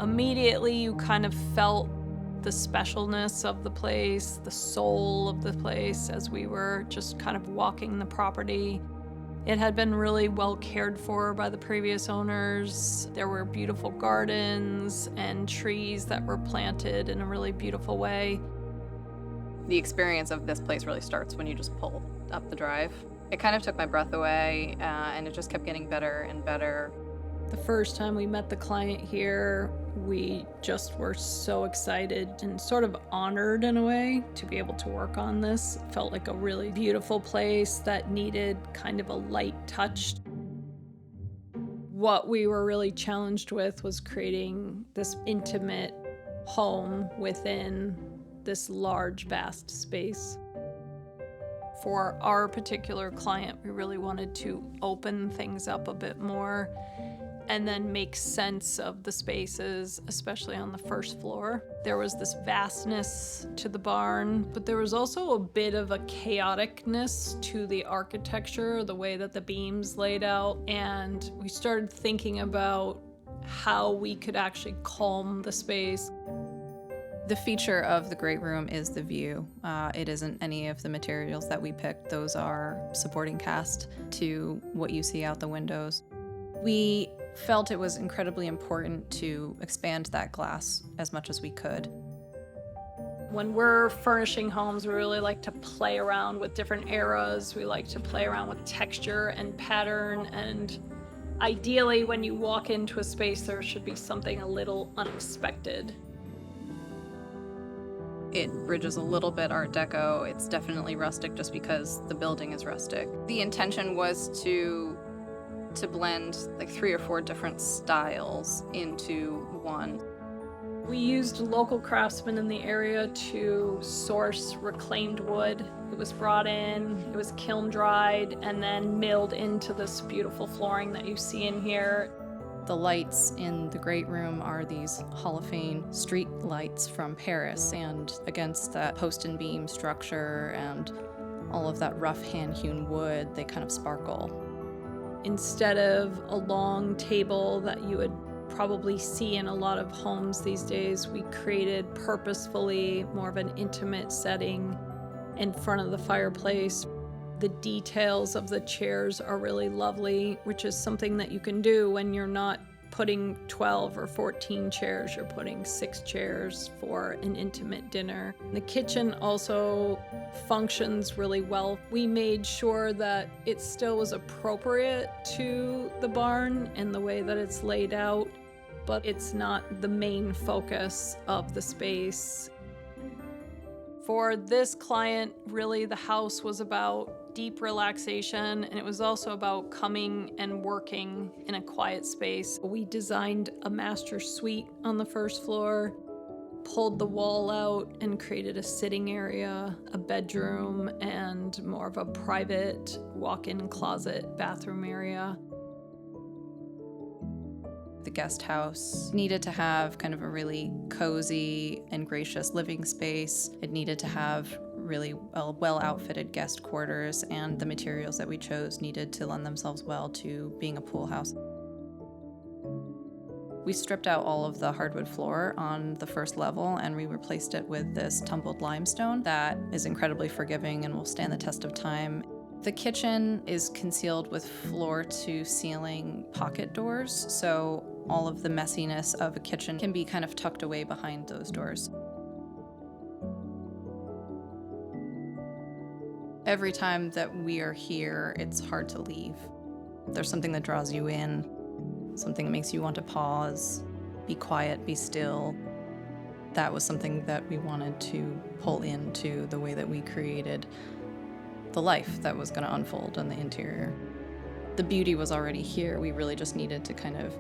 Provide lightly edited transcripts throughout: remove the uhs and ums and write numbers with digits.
Immediately, you kind of felt the specialness of the place, the soul of the place as we were just kind of walking the property. It had been really well cared for by the previous owners. There were beautiful gardens and trees that were planted in a really beautiful way. The experience of this place really starts when you just pull up the drive. It kind of took my breath away, and it just kept getting better and better. The first time we met the client here, we just were so excited and sort of honored in a way to be able to work on this. It felt like a really beautiful place that needed kind of a light touch. What we were really challenged with was creating this intimate home within this large, vast space. For our particular client, we really wanted to open things up a bit more and then make sense of the spaces, especially on the first floor. There was this vastness to the barn, but there was also a bit of a chaoticness to the architecture, the way that the beams laid out, and we started thinking about how we could actually calm the space. The feature of the great room is the view. It isn't any of the materials that we picked. Those are supporting cast to what you see out the windows. We felt it was incredibly important to expand that glass as much as we could. When we're furnishing homes, we really like to play around with different eras. We like to play around with texture and pattern, and ideally when you walk into a space, there should be something a little unexpected. It bridges a little bit Art Deco. It's definitely rustic just because the building is rustic. The intention was to blend like 3 or 4 different styles into one. We used local craftsmen in the area to source reclaimed wood. It was brought in, it was kiln dried, and then milled into this beautiful flooring that you see in here. The lights in the great room are these Hall of Fame street lights from Paris, and against that post and beam structure and all of that rough hand-hewn wood, they kind of sparkle. Instead of a long table that you would probably see in a lot of homes these days, we created purposefully more of an intimate setting in front of the fireplace. The details of the chairs are really lovely, which is something that you can do when you're not putting 12 or 14 chairs, you're putting 6 chairs for an intimate dinner. The kitchen also functions really well. We made sure that it still was appropriate to the barn and the way that it's laid out, but it's not the main focus of the space. For this client, really the house was about deep relaxation, and it was also about coming and working in a quiet space. We designed a master suite on the first floor, pulled the wall out and created a sitting area, a bedroom, and more of a private walk-in closet bathroom area. The guest house needed to have kind of a really cozy and gracious living space. It needed to have really well-outfitted guest quarters, and the materials that we chose needed to lend themselves well to being a pool house. We stripped out all of the hardwood floor on the first level, and we replaced it with this tumbled limestone that is incredibly forgiving and will stand the test of time. The kitchen is concealed with floor-to-ceiling pocket doors, so all of the messiness of a kitchen can be kind of tucked away behind those doors. Every time that we are here, it's hard to leave. There's something that draws you in, something that makes you want to pause, be quiet, be still. That was something that we wanted to pull into the way that we created the life that was going to unfold in the interior. The beauty was already here. We really just needed to kind of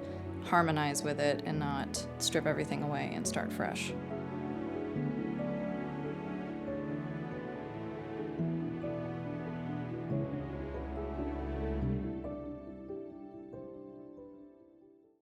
harmonize with it and not strip everything away and start fresh.